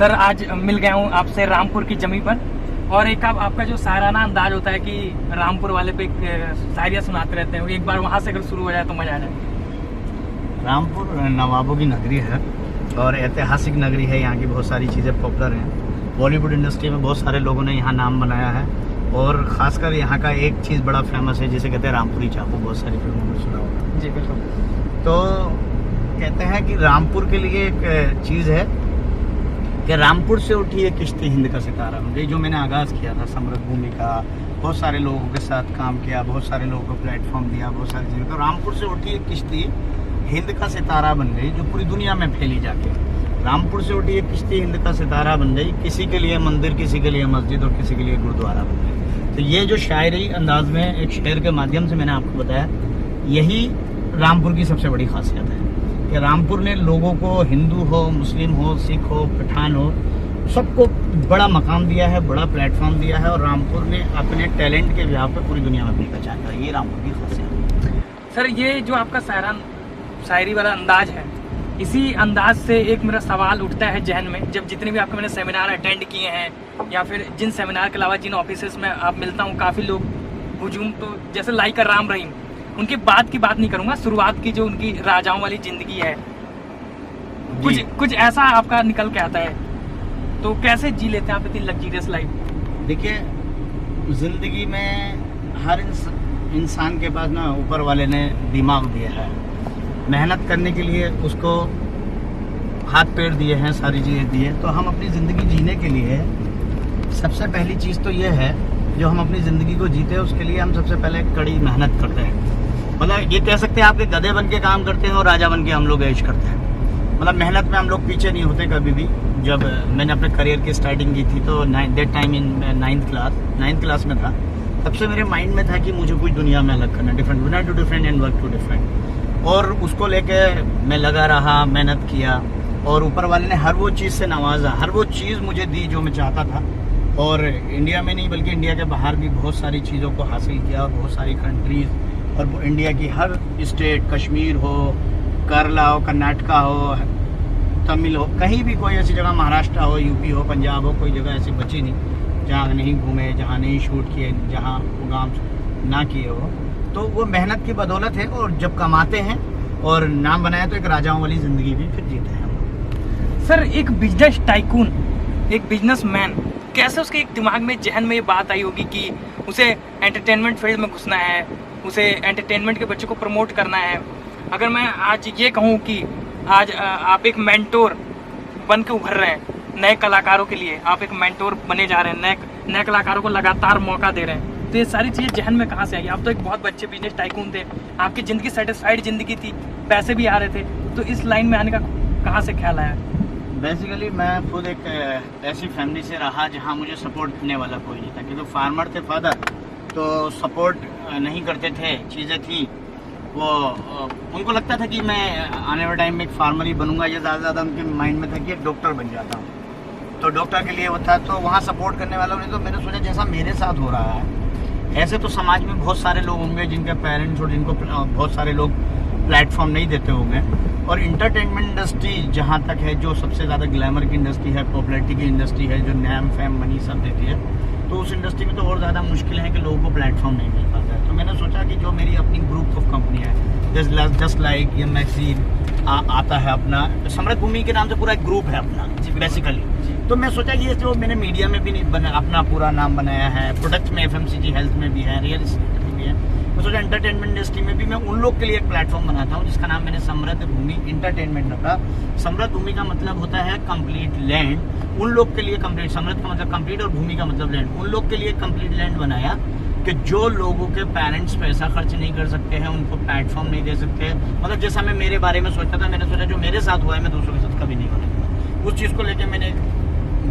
Sir आज मिल गया हूँ आपसे रामपुर की जमी पर, और एक आपका जो शायराना अंदाज होता है कि रामपुर वाले पे शायरियाँ सुनाते रहते हैं, एक बार वहाँ से अगर शुरू हो जाए तो मजा आ जाए। रामपुर नवाबों की नगरी है और ऐतिहासिक नगरी है। यहाँ की बहुत सारी चीज़ें पॉपुलर हैं। बॉलीवुड इंडस्ट्री में बहुत सारे लोगों ने यहाँ नाम बनाया है और ख़ासकर यहाँ का एक चीज़ बड़ा फेमस है जिसे कहते हैं रामपुरी चाकू। बहुत सारी फिल्मों में सुना होगा। जी बिल्कुल। तो कहते हैं कि रामपुर के लिए एक चीज़ है कि रामपुर से उठी एक किश्ती हिंद का सितारा बन गई। जो मैंने आगाज़ किया था समृद्ध भूमि का, बहुत सारे लोगों के साथ काम किया, बहुत सारे लोगों को प्लेटफॉर्म दिया, बहुत सारी चीज़ें। तो रामपुर से उठी एक किश्ती हिंद का सितारा बन गई जो पूरी दुनिया में फैली जाके। रामपुर से उठी एक किश्ती हिंद का सितारा बन गई, किसी के लिए मंदिर, किसी के लिए मस्जिद और किसी के लिए गुरुद्वारा बन गई। तो ये जो शायरी अंदाज में एक शेर के माध्यम से मैंने आपको बताया, यही रामपुर की सबसे बड़ी खासियत है कि रामपुर ने लोगों को, हिंदू हो, मुस्लिम हो, सिख हो, पठान हो, सबको बड़ा मकाम दिया है, बड़ा प्लेटफॉर्म दिया है और रामपुर ने अपने टैलेंट के बिहार पर पूरी दुनिया में अपनी पहचान कर। ये रामपुर की खासियत है। सर ये जो आपका शायरी वाला अंदाज है, इसी अंदाज से एक मेरा सवाल उठता है जहन में, जब जितने भी आपके मैंने सेमिनार अटेंड किए हैं या फिर जिन सेमिनार के अलावा जिन ऑफिसेस में आप मिलता हूँ, काफ़ी लोग हुजूम, तो जैसे लाइक राम रहीम, उनके बाद की बात नहीं करूँगा, शुरुआत की जो उनकी राजाओं वाली ज़िंदगी है, कुछ ऐसा आपका निकल के आता है। तो कैसे जी लेते हैं आप इतनी लग्जरियस लाइफ? देखिए, ज़िंदगी में हर इंसान के पास ना ऊपर वाले ने दिमाग दिया है, मेहनत करने के लिए उसको हाथ पैर दिए हैं, सारी चीज़ें दी है। तो हम अपनी ज़िंदगी जीने के लिए सबसे पहली चीज़ तो ये है, जो हम अपनी ज़िंदगी को जीते हैं उसके लिए हम सबसे पहले कड़ी मेहनत करते हैं। मतलब ये कह सकते हैं आपके गधे बन के काम करते हैं और राजा बन के हम लोग ऐश करते हैं। मतलब मेहनत में हम लोग पीछे नहीं होते कभी भी। जब मैंने अपने करियर की स्टार्टिंग की थी तो that time in ninth class में था, तब से मेरे माइंड में था कि मुझे कुछ दुनिया में अलग करना, different to different and work to different. और उसको लेके मैं लगा रहा, मेहनत किया और ऊपर वाले ने हर वो चीज़ से नवाजा, हर वो चीज़ मुझे दी जो मैं चाहता था। और इंडिया में नहीं बल्कि इंडिया के बाहर भी बहुत सारी चीज़ों को हासिल किया और बहुत सारी कंट्रीज़ और इंडिया की हर स्टेट, कश्मीर हो, केरला हो, कर्नाटका हो, तमिल हो, कहीं भी कोई ऐसी जगह, महाराष्ट्र हो, यूपी हो, पंजाब हो, कोई जगह ऐसी बची नहीं जहाँ नहीं घूमे, जहाँ नहीं शूट किए, जहाँ प्रोग्राम ना किए हो। तो वो मेहनत की बदौलत है और जब कमाते हैं और नाम बनाया तो एक राजाओं वाली ज़िंदगी भी फिर जीते हैं। सर एक बिजनेस टाइकून, एक बिजनेसमैन, कैसे उसके एक दिमाग में, जहन में ये बात आई होगी कि उसे एंटरटेनमेंट फील्ड में घुसना है, उसे एंटरटेनमेंट के बच्चों को प्रमोट करना है। अगर मैं आज ये कहूँ कि आज आप एक मेंटोर बन के उभर रहे हैं नए कलाकारों के लिए, आप एक मेंटोर बने जा रहे हैं, नए कलाकारों को लगातार मौका दे रहे हैं, तो ये सारी चीज़ें जहन में कहाँ से आई? आप तो एक बहुत बच्चे बिजनेस टाइकून थे, आपकी ज़िंदगी सेटिस्फाइड ज़िंदगी थी, पैसे भी आ रहे थे, तो इस लाइन में आने का कहाँ से ख्याल आया? बेसिकली मैं खुद एक ऐसी फैमिली से रहा जहाँ मुझे सपोर्ट करने वाला कोई नहीं था, क्योंकि फार्मर थे फादर, तो सपोर्ट नहीं करते थे। चीज़ें थी वो उनको लगता था कि मैं आने वाले टाइम में एक फार्मर ही बनूंगा, या ज़्यादा से ज़्यादा उनके माइंड में था कि एक डॉक्टर बन जाता हूँ, तो डॉक्टर के लिए वो था। तो वहाँ सपोर्ट करने वाला नहीं, तो मैंने सोचा जैसा मेरे साथ हो रहा है ऐसे तो समाज में बहुत सारे लोग होंगे जिनके पेरेंट्स और जिनको बहुत सारे लोग प्लेटफॉर्म नहीं देते होंगे। और इंटरटेनमेंट इंडस्ट्री जहाँ तक है, जो सबसे ज़्यादा ग्लैमर की इंडस्ट्री है, पॉपुलैरिटी की इंडस्ट्री है, जो नैम फैम मनी सब देती है, तो उस इंडस्ट्री में तो और ज़्यादा मुश्किल है कि लोगों को प्लेटफॉर्म नहीं मिल पाता है। तो मैंने सोचा कि जो मेरी अपनी ग्रुप ऑफ कंपनी है, जस्ट लाइक ये मैगजीन आता है अपना, समृद्ध भूमि के नाम से पूरा एक ग्रुप है अपना बेसिकली। तो मैं सोचा कि ये जो मैंने मीडिया में भी अपना पूरा नाम बनाया है, प्रोडक्ट में FMCG हेल्थ में भी है, रियल एस्टेट में भी है, मैं सोचा एंटरटेनमेंट इंडस्ट्री में भी मैं उन लोग के लिए एक प्लेटफॉर्म बनाता हूँ जिसका नाम मैंने समृद्ध भूमि इंटरटेनमेंट रखा। समृद्ध भूमि का मतलब होता है कंप्लीट लैंड, उन लोग के लिए कंप्लीट, समृद्ध का मतलब कंप्लीट और भूमि का मतलब लैंड, उन लोग के लिए कंप्लीट लैंड बनाया कि जो लोगों के पेरेंट्स पैसा खर्च नहीं कर सकते हैं, उनको प्लेटफॉर्म नहीं दे सकते। मतलब जैसा मैं मेरे बारे में सोचता था, मैंने सोचा जो मेरे साथ हुआ है मैं दूसरों के साथ कभी नहीं होने दूंगा। उस चीज़ को लेकर मैंने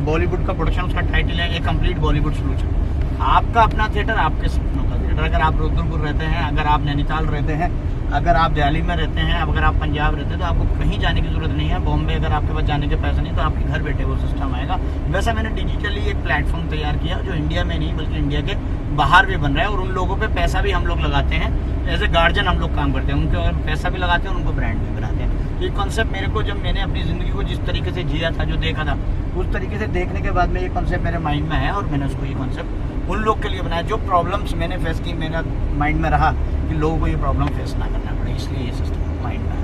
बॉलीवुड का प्रोडक्शन, उसका टाइटल है ए कंप्लीट बॉलीवुड सोल्यूशन। आपका अपना थिएटर, आपके सपनों का थिएटर। अगर आप रुद्रपुर रहते हैं, अगर आप नैनीताल रहते हैं, अगर आप दिल्ली में रहते हैं, अगर आप पंजाब रहते हैं, तो आपको कहीं जाने की जरूरत नहीं है। बॉम्बे अगर आपके पास जाने के पैसे नहीं, तो आपके घर बैठे वो सिस्टम आएगा। वैसा मैंने डिजिटली एक प्लेटफॉर्म तैयार किया जो इंडिया में नहीं बल्कि इंडिया के बाहर भी बन रहा है, और उन लोगों पे पैसा भी हम लोग लगाते हैं, एज ए गार्जियन हम लोग काम करते हैं, उनको पैसा भी लगाते हैं और उनको ब्रांड भी बनाते हैं। ये कॉन्सेप्ट मेरे को, जब मैंने अपनी ज़िंदगी को जिस तरीके से जिया था, जो देखा था, उस तरीके से देखने के बाद में ये कॉन्सेप्ट मेरे माइंड में है और मैंने उसको ये कॉन्सेप्ट उन लोग के लिए बनाया जो प्रॉब्लम्स मैंने फेस की। मेरा माइंड में रहा कि लोगों को ये प्रॉब्लम फेस ना करना पड़े, इसलिए ये सिस्टम माइंड में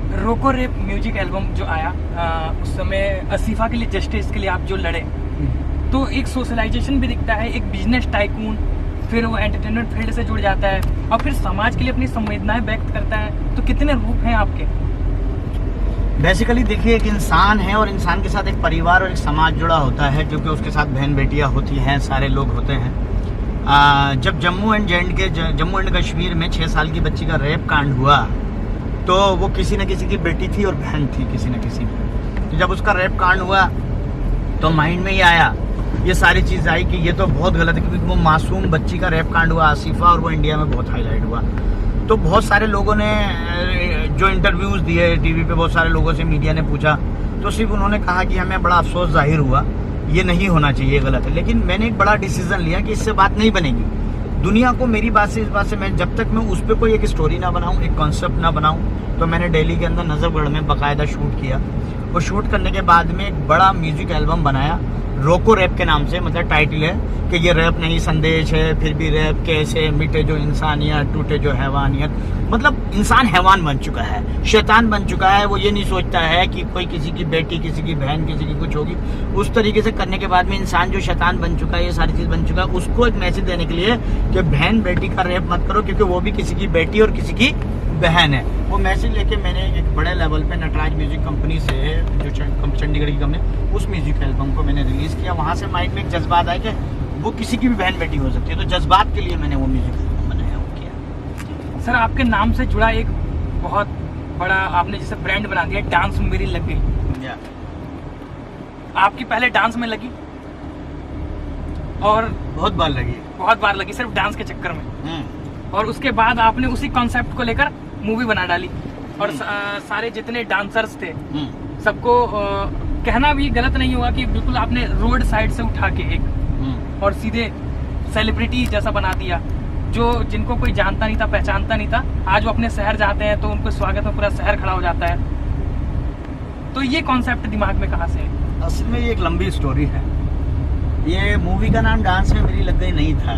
है। रोको रेप म्यूजिक एल्बम जो आया उस समय आसिफा के लिए, जस्टिस के लिए आप जो लड़े, तो एक सोशलाइजेशन भी दिखता है, एक बिजनेस टाइकून, फिर वो एंटरटेनमेंट फील्ड से जुड़ जाता है और फिर समाज के लिए अपनी संवेदनाएं व्यक्त करता है। तो कितने रूप हैं आपके? बेसिकली देखिए, एक इंसान है और इंसान के साथ एक परिवार और एक समाज जुड़ा होता है, जो कि उसके साथ बहन बेटियां होती हैं, सारे लोग होते हैं। जब जम्मू एंड कश्मीर में 6 साल की बच्ची का रेप कांड हुआ, तो वो किसी न किसी की बेटी थी और बहन थी किसी न किसी की। तो जब उसका रेप कांड हुआ तो माइंड में ये आया, ये सारी चीज़ आई कि ये तो बहुत गलत है, क्योंकि वो मासूम बच्ची का रेप कांड हुआ आसिफा, और वो इंडिया में बहुत हाईलाइट हुआ। तो बहुत सारे लोगों ने जो इंटरव्यूज़ दिए टीवी पे, बहुत सारे लोगों से मीडिया ने पूछा, तो सिर्फ उन्होंने कहा कि हमें बड़ा अफसोस जाहिर हुआ, ये नहीं होना चाहिए, गलत है। लेकिन मैंने एक बड़ा डिसीजन लिया कि इससे बात नहीं बनेगी। दुनिया को मेरी बात से, इस बात से, मैं जब तक मैं उस पर कोई एक स्टोरी ना बनाऊँ, एक कॉन्सेप्ट ना बनाऊँ, तो मैंने दिल्ली के अंदर नजफगढ़ में बाकायदा शूट किया। और शूट करने के बाद में एक बड़ा म्यूजिक एल्बम बनाया रोको रैप के नाम से। मतलब टाइटल है कि ये रैप नहीं संदेश है, फिर भी रैप कैसे, मिटे जो इंसानियत, टूटे जो हैवानियत। मतलब इंसान हैवान बन चुका है, शैतान बन चुका है। वो ये नहीं सोचता है कि कोई किसी की बेटी, किसी की बहन, किसी की कुछ होगी। उस तरीके से करने के बाद में इंसान जो शैतान बन चुका है, ये सारी चीज़ बन चुका है, उसको एक मैसेज देने के लिए कि बहन बेटी का रैप मत करो, क्योंकि वो भी किसी की बेटी और किसी की बहन है। वो मैसेज लेके मैंने एक बड़े लेवल पे नटराज म्यूजिक कंपनी से, जो चंडीगढ़ की कंपनी, उस म्यूजिक एल्बम को मैंने रिलीज़ किया। वहाँ से माइंड में एक जज्बात आया कि वो किसी की भी बहन बेटी हो सकती है, तो जज्बात के लिए मैंने वो म्यूजिक एल्बम बनाया, वो किया। सर, आपके नाम से जुड़ा एक बहुत बड़ा आपने जैसे ब्रांड बना दिया, डांस मेरी लग गई। आपकी पहले डांस में लगी और बहुत बार लगी, सिर्फ डांस के चक्कर में। और उसके बाद आपने उसी कॉन्सेप्ट को लेकर मूवी बना डाली और सारे जितने डांसर्स थे सबको कहना भी गलत नहीं होगा कि बिल्कुल आपने रोड साइड से उठा के एक और सीधे सेलिब्रिटी जैसा बना दिया। जो जिनको कोई जानता नहीं था, पहचानता नहीं था, आज वो अपने शहर जाते हैं तो उनको स्वागत में पूरा शहर खड़ा हो जाता है। तो ये कॉन्सेप्ट दिमाग में कहाँ से है? असल में ये एक लंबी स्टोरी है। ये मूवी का नाम डांस में मेरी लग गई नहीं था,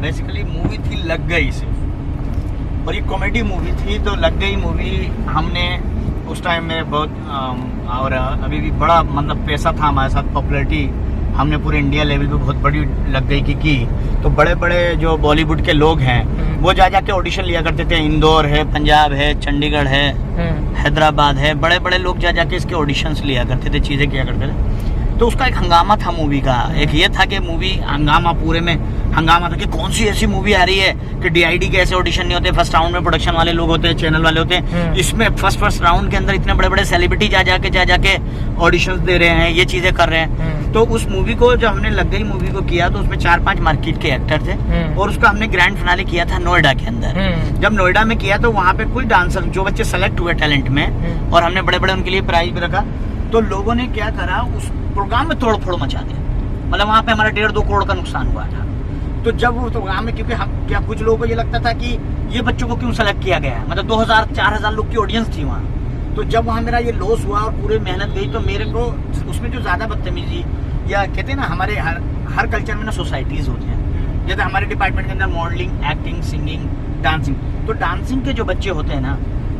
बेसिकली मूवी थी लग गई सिर्फ, और ये कॉमेडी मूवी थी। तो लग गई मूवी हमने उस टाइम में बहुत और अभी भी बड़ा मतलब पैसा था हमारे साथ, पॉपुलैरिटी हमने पूरे इंडिया लेवल पे बहुत बड़ी लग गई की। तो बड़े बड़े जो बॉलीवुड के लोग हैं वो जा के ऑडिशन लिया करते थे। इंदौर है, पंजाब है, चंडीगढ़ है, हैदराबाद है, बड़े बड़े लोग जा के इसके ऑडिशंस लिया करते थे, चीज़ें किया करते थे। तो उसका एक हंगामा था मूवी का। एक ये था कि मूवी हंगामा, पूरे में हंगामा था कि कौन सी ऐसी मूवी आ रही है कि डीआईडी के ऐसे ऑडिशन नहीं होते। फर्स्ट राउंड में प्रोडक्शन वाले लोग होते हैं, चैनल वाले होते हैं, इसमें फर्स्ट राउंड के अंदर इतने बड़े बड़े सेलिब्रिटी जा जाके ऑडिशंस दे रहे हैं, ये चीजें कर रहे हैं। तो उस मूवी को जब हमने लग गई मूवी को किया, तो उसमें 4-5 मार्केट के एक्टर थे और उसका हमने ग्रैंड फिनाले किया था नोएडा के अंदर। जब नोएडा में किया तो वहाँ पे कोई डांसर, जो बच्चे सेलेक्ट हुए टैलेंट में, और हमने बड़े बड़े उनके लिए प्राइज भी रखा। तो लोगों ने क्या करा, उस प्रोग्राम में तोड़ फोड़ मचा दिया। मतलब वहाँ पे हमारा 1.5-2 करोड़ का नुकसान हुआ था। तो जब वो प्रोग्राम में, क्योंकि हम क्या, कुछ लोगों को ये लगता था कि ये बच्चों को क्यों सेलेक्ट किया गया है, मतलब 2000-4000 लोग की ऑडियंस थी वहाँ। तो जब वहाँ मेरा ये लॉस हुआ और पूरी मेहनत गई, तो मेरे को उसमें जो ज़्यादा बदतमीजी, या कहते हैं ना, हमारे हर कल्चर में ना सोसाइटीज होती हैं। जैसे हमारे डिपार्टमेंट के अंदर मॉडलिंग, एक्टिंग, सिंगिंग, डांसिंग, तो डांसिंग के जो बच्चे होते हैं ना,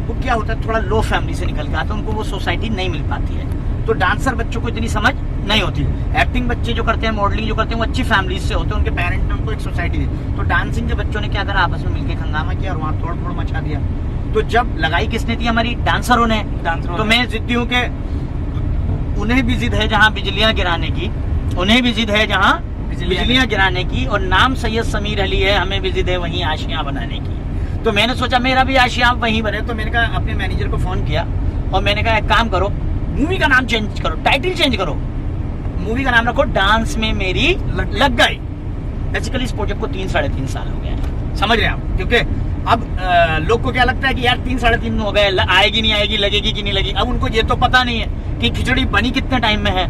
वो क्या होता है, थोड़ा लो फैमिली से निकल के आते हैं, उनको वो सोसाइटी नहीं मिल पाती है। तो डांसर बच्चों को इतनी समझ नहीं होती। एक्टिंग बच्चे जो करते हैं, मॉडलिंग जो करते हैं, वो अच्छी फैमिली से होते हैं, उनके पेरेंट्स ने उनको एक सोसाइटी दी। तो डांसिंग के बच्चों ने क्या करा, आपस में मिलकर हंगामा किया और वहाँ तोड़ फोड़ मचा दिया। तो जब लगाई किसने थी, हमारी डांसरों ने। तो मैं जिद्दी हूँ कि उन्हें भी जिद है जहाँ बिजलियाँ गिराने की, उन्हें भी जिद है जहाँ बिजलियाँ गिराने की, और नाम सैयद समीर अली है, हमें भी जिद है वहीं आशियाँ बनाने की। तो मैंने सोचा मेरा भी आशियाँ वहीं बने। तो मैंने कहा, अपने मैनेजर को फोन किया और मैंने कहा, एक काम करो, मूवी का नाम चेंज करो, टाइटल चेंज करो, मूवी का नाम रखो डांस में मेरी लग गई। बेसिकली इस प्रोजेक्ट को 3-3.5 साल हो गए हैं, समझ रहे हैं आप? क्योंकि अब लोग को क्या लगता है कि यार 3-3.5 हो गए, आएगी नहीं आएगी, लगेगी कि नहीं लगेगी। अब उनको ये तो पता नहीं है कि खिचड़ी बनी कितने टाइम में है।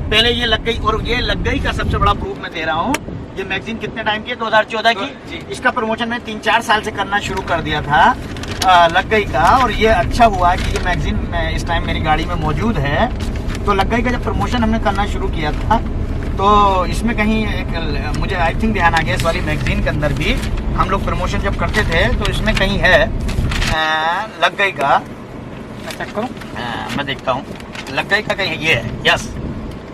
पहले ये लग गई, और ये लग गई का सबसे बड़ा प्रूफ मैं दे रहा हूँ। ये मैगजीन कितने टाइम की है, 2014 की। इसका प्रमोशन मैं 3-4 साल से करना शुरू कर दिया था। लग गई का, और ये अच्छा हुआ कि ये मैगजीन इस टाइम मेरी गाड़ी में मौजूद है। तो लग गई का जब प्रमोशन हमने करना शुरू किया था तो इसमें कहीं एक मुझे आई थिंक ध्यान आ गया, इस वाली मैगजीन के अंदर भी हम लोग प्रमोशन जब करते थे तो इसमें कहीं है लग गई का, चेक करो। मैं देखता हूँ लग गई का कहीं ये है। यस,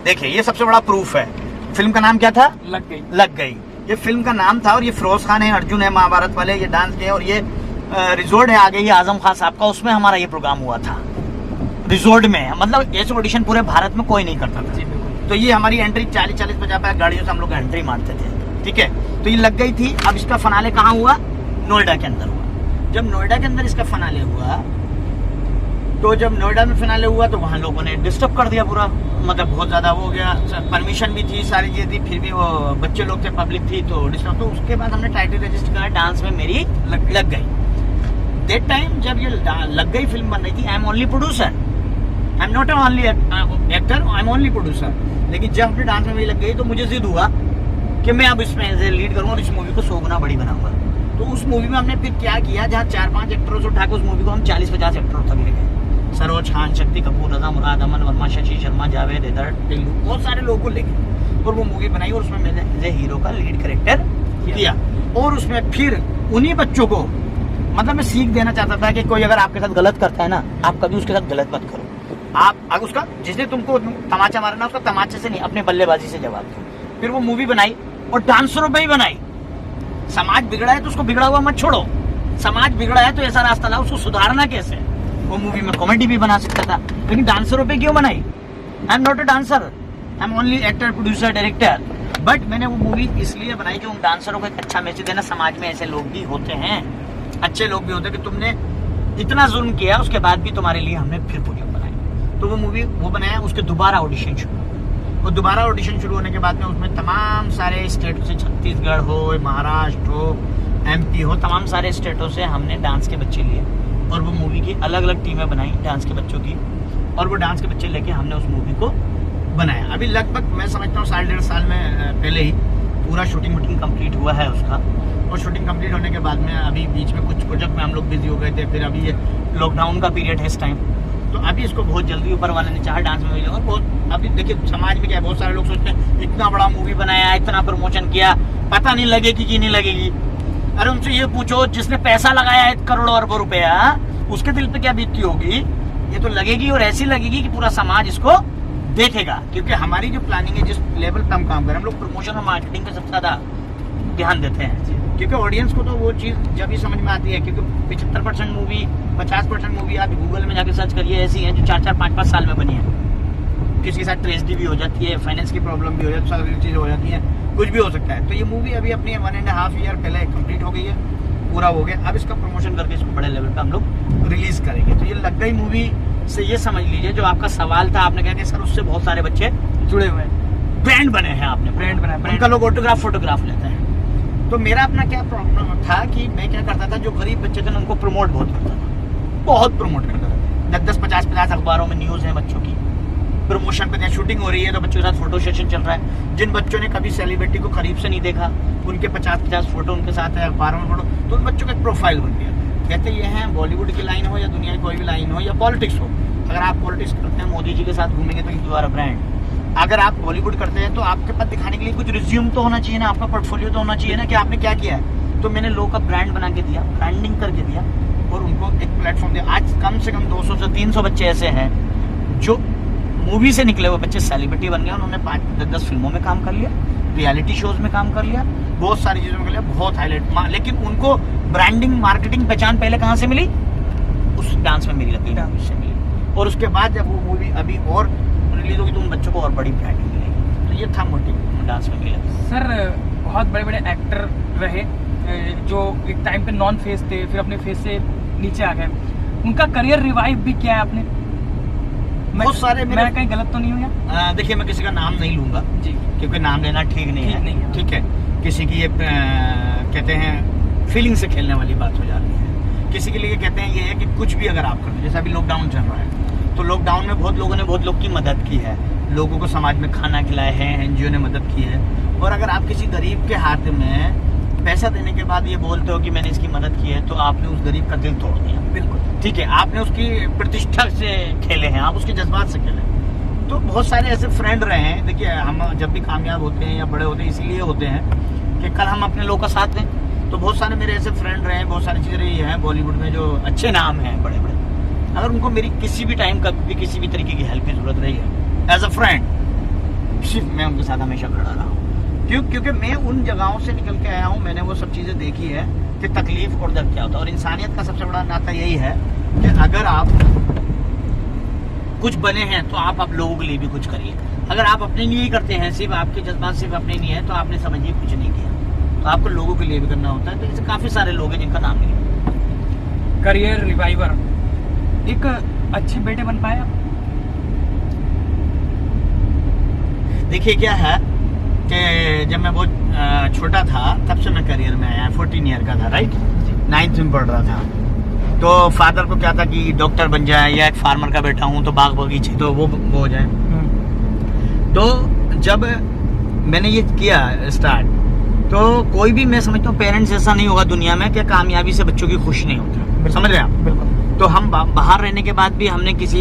देखिए ये सबसे बड़ा प्रूफ है। फिल्म का नाम क्या था? लग गई। लग गई, ये फिल्म का नाम था। और ये फिरोज खान है, अर्जुन है, महाभारत वाले, ये डांस के। और ये रिजोर्ट है आगे, ये आजम खान साहब का, उसमें हमारा ये प्रोग्राम हुआ था रिजोर्ट में। मतलब ऐसे ऑडिशन पूरे भारत में कोई नहीं करता था। तो ये हमारी एंट्री 40-50 गाड़ियों से हम लोग एंट्री मारते थे, ठीक है। तो ये लग गई थी। अब इसका फनाले कहाँ हुआ? नोएडा के अंदर हुआ। जब नोएडा के अंदर इसका फनाले हुआ तो जब नोएडा में फिनाले हुआ तो वहाँ लोगों ने डिस्टर्ब कर दिया पूरा, मतलब बहुत ज़्यादा वो हो गया। परमिशन भी थी, सारी चीज़ थी, फिर भी वो बच्चे लोग थे, पब्लिक थी, तो डिस्टर्ब। तो उसके बाद हमने टाइटल रजिस्टर करा, डांस में मेरी लग गई। दैट टाइम जब ये लग गई फिल्म बन रही थी, I am only producer, I am not only actor, I am only producer. लेकिन जब अपने डांस में मेरी लग गई तो मुझे जिद हुआ कि मैं अब इसमें से लीड करूँगा और इस मूवी को 100 गुना बड़ी बनाऊंगा। तो उस मूवी में हमने फिर क्या किया, जहाँ 4-5 एक्टरों से उठा के उस मूवी को हम 40-50 एक्टरों तक ले गए। सरोज खान, शक्ति कपूर, रजा मुराद, अमन वर्मा, शशि शर्मा, जावेद हैदर, टिल्लू, बहुत सारे लोगों को लेके और वो मूवी बनाई। और उसमें मैंने हीरो का लीड कैरेक्टर किया। और उसमें फिर उन्हीं बच्चों को, मतलब मैं सीख देना चाहता था कि कोई अगर आपके साथ गलत करता है ना, आप कभी उसके साथ गलत मत करो। आप अगर उसका, जिसने तुमको तमाचा मारना, उसका तमाचे से नहीं, अपने बल्लेबाजी से जवाब दो। फिर वो मूवी बनाई और डांसरों पे ही बनाई। समाज बिगड़ा है तो उसको बिगड़ा हुआ मत छोड़ो। समाज बिगड़ा है तो ऐसा रास्ता लाओ, उसको सुधारना कैसे। वो मूवी में कॉमेडी भी बना सकता था, लेकिन डांसरों पे क्यों बनाई? I am not a dancer, I am only actor, producer, director. But मैंने वो मूवी इसलिए बनाई कि उन डांसरों को एक अच्छा मैसेज देना, समाज में ऐसे लोग भी होते हैं, अच्छे लोग भी होते हैं, कि तुमने इतना जुल्म किया उसके बाद भी तुम्हारे लिए हमने फिर प्रोजेक्ट बनाया। तो वो मूवी वो बनाया, उसके दोबारा ऑडिशन शुरू। और दोबारा ऑडिशन शुरू होने के बाद में उसमें तमाम सारे स्टेट से, छत्तीसगढ़ हो, महाराष्ट्र हो, MP हो, तमाम सारे स्टेटों से हमने डांस के बच्चे लिए और वो मूवी की अलग अलग टीमें बनाई डांस के बच्चों की। और वो डांस के बच्चे लेके हमने उस मूवी को बनाया। अभी लगभग मैं समझता हूँ 1.5 साल में पहले ही पूरा शूटिंग कंप्लीट हुआ है उसका। और शूटिंग कंप्लीट होने के बाद में अभी बीच में कुछ प्रोजेक्ट में हम लोग बिजी हो गए थे। फिर अभी ये लॉकडाउन का पीरियड है इस टाइम, तो अभी इसको बहुत जल्दी ऊपर वाले ने चाहा डांस में मिलेगा। और बहुत अभी देखिए समाज में क्या है, बहुत सारे लोग सोचते हैं इतना बड़ा मूवी बनाया, इतना प्रमोशन किया, पता नहीं लगेगी कि नहीं लगेगी। अरे उनसे ये पूछो जिसने पैसा लगाया है करोड़ों अरबों रुपया, उसके दिल पे क्या बीतती होगी। ये तो लगेगी और ऐसी लगेगी कि पूरा समाज इसको देखेगा। क्योंकि हमारी जो प्लानिंग है, जिस लेवल पे हम काम करें, हम लोग प्रमोशन और मार्केटिंग पे सबसे ज्यादा ध्यान देते हैं। क्योंकि ऑडियंस को तो वो चीज़ जब ही समझ में आती है, क्योंकि 75% मूवी, 50% मूवी आप गूगल में जाके सर्च करिए ऐसी हैं जो 4-4, 5-5 साल में बनी है। किसी के साथ ट्रेजेडी भी हो जाती है, फाइनेंस की प्रॉब्लम भी हो जाती है, सारी चीज़ हो जाती है, कुछ भी हो सकता है। तो ये मूवी अभी अपनी 1.5 ईयर पहले कंप्लीट हो गई है, पूरा हो गया। अब इसका प्रमोशन करके इसको बड़े लेवल पे हम लोग रिलीज करेंगे। तो ये लग गई मूवी से ये समझ लीजिए, जो आपका सवाल था, आपने कहा कि सर उससे बहुत सारे बच्चे जुड़े हुए हैं, ब्रांड बने हैं, आपने ब्रांड बनाया, उनका लोग ऑटोग्राफ फोटोग्राफ लेते हैं। तो मेरा अपना क्या प्रॉब्लम था कि मैं क्या करता था, जो गरीब बच्चे थे ना उनको प्रमोट बहुत करता था, बहुत प्रमोट करता था। 10-10, 50-50 अखबारों में न्यूज़ है बच्चों की, प्रमोशन पे शूटिंग हो रही है तो बच्चों के साथ फोटो सेशन चल रहा है। जिन बच्चों ने कभी सेलिब्रिटी को करीब से नहीं देखा, उनके 50-50 फोटो उनके साथ है, अखबारों में फोटो, तो उन बच्चों का एक प्रोफाइल बन गया। कहते ये हैं बॉलीवुड की लाइन हो या दुनिया की कोई भी लाइन हो या पॉलिटिक्स हो, अगर आप पॉलिटिक्स करते हैं, मोदी जी के साथ घूमेंगे तो यू आर अ ब्रांड। अगर आप बॉलीवुड करते हैं तो आपके पास दिखाने के लिए कुछ रिज्यूम तो होना चाहिए ना, आपका पोर्टफोलियो तो होना चाहिए ना कि आपने क्या किया है। तो मैंने लोगों का ब्रांड बना के दिया, ब्रांडिंग करके दिया और उनको एक प्लेटफॉर्म दिया। आज कम से कम 200 से 300 बच्चे ऐसे हैं जो मूवी से निकले हुए बच्चे सेलिब्रिटी बन गए। उन्होंने 5-10 फिल्मों में काम कर लिया, रियलिटी शोज में काम कर लिया, बहुत सारी चीज़ों में कर लिया, बहुत हाईलाइट। लेकिन उनको ब्रांडिंग, मार्केटिंग, पहचान पहले कहाँ से मिली? उस डांस में मिली, लगी डांस से मिली। और उसके बाद जब वो मूवी अभी और रिलीज होगी तो उन बच्चों को और बड़ी ब्रांडिंग मिलेगी। तो ये था मोटिव डांस में मिला। सर बहुत बड़े बड़े एक्टर रहे जो एक टाइम पे नॉन फेस थे, फिर अपने फेस से नीचे आ गए, उनका करियर रिवाइव भी किया है आपने? बहुत सारे मैं कहीं गलत तो नहीं हुआ? देखिए मैं किसी का नाम नहीं लूंगा जी, क्योंकि नाम लेना ठीक नहीं है। ठीक है, किसी की ये कहते हैं फीलिंग से खेलने वाली बात हो जाती है। किसी के लिए कहते हैं ये है कि कुछ भी अगर आप करते हैं, जैसे अभी लॉकडाउन चल रहा है, तो लॉकडाउन में बहुत लोगों ने बहुत लोग की मदद की है, लोगों को समाज में खाना खिलाए हैं, NGO ने मदद की है। और अगर आप किसी गरीब के हाथ में पैसा देने के बाद ये बोलते हो कि मैंने इसकी मदद की है, तो आपने उस गरीब का दिल तोड़ दिया। बिल्कुल ठीक है, आपने उसकी प्रतिष्ठा से खेले हैं, आप उसके जज्बात से खेले हैं। तो बहुत सारे ऐसे फ्रेंड रहे हैं। देखिए, हम जब भी कामयाब होते हैं या बड़े होते हैं इसीलिए होते हैं कि कल हम अपने लोग का साथ दें। तो बहुत सारे मेरे ऐसे फ्रेंड रहे हैं, बहुत सारी चीज़ें रही हैं बॉलीवुड में जो अच्छे नाम हैं बड़े बड़े, अगर उनको मेरी किसी भी टाइम कभी भी किसी भी तरीके की हेल्प की जरूरत रही है एज अ फ्रेंड, सिर्फ मैं उनके साथ हमेशा खड़ा रहा हूँ। क्योंकि मैं उन जगहों से निकल के आया हूँ, मैंने वो सब चीज़ें देखी है कि तकलीफ और दर्द क्या होता है। और इंसानियत का सबसे बड़ा नाता यही है कि अगर आप कुछ बने हैं तो आप लोगों के लिए भी कुछ करिए। अगर आप अपने लिए ही करते हैं, सिर्फ आपके जज्बात सिर्फ अपने लिए है, तो आपने समझिए कुछ नहीं किया। तो आपको लोगों के लिए भी करना होता है। तो ऐसे काफ़ी सारे लोग हैं जिनका नाम नहीं। करियर रिवाइवर, एक अच्छे बेटे बन पाए आप? देखिए क्या है कि जब मैं बहुत छोटा था तब से मैं करियर में आया। 14 ईयर का था, राइट, 9th में पढ़ रहा था। तो फादर को क्या था कि डॉक्टर बन जाए, या एक फार्मर का बेटा हूँ तो बाग बगीचे तो वो हो जाए। तो जब मैंने ये किया स्टार्ट, तो कोई भी, मैं समझता हूँ पेरेंट्स ऐसा नहीं होगा दुनिया में कि कामयाबी से बच्चों की खुश नहीं होता। समझ रहे हैं आप? बिल्कुल। तो हम बाहर रहने के बाद भी हमने किसी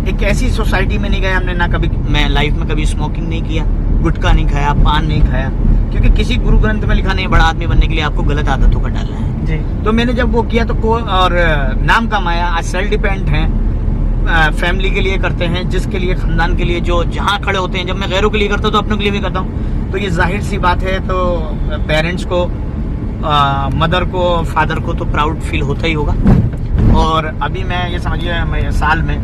एक ऐसी सोसाइटी में नहीं गए, हमने ना कभी, मैं लाइफ में कभी स्मोकिंग नहीं किया, गुटखा नहीं खाया, पान नहीं खाया, क्योंकि किसी गुरु ग्रंथ में लिखा नहीं बड़ा आदमी बनने के लिए आपको गलत आदतों का डालना है जी। तो मैंने जब वो किया तो और नाम कमाया। आज सेल्फ डिपेंड है, फैमिली के लिए करते हैं, जिसके लिए, खानदान के लिए, जो जहाँ खड़े होते हैं। जब मैं गैरों के लिए करता हूँ तो अपनों के लिए भी करता हूँ। तो ये जाहिर सी बात है, तो पेरेंट्स को, मदर को, फादर को तो प्राउड फील होता ही होगा। और अभी मैं ये समझिए, मैं साल में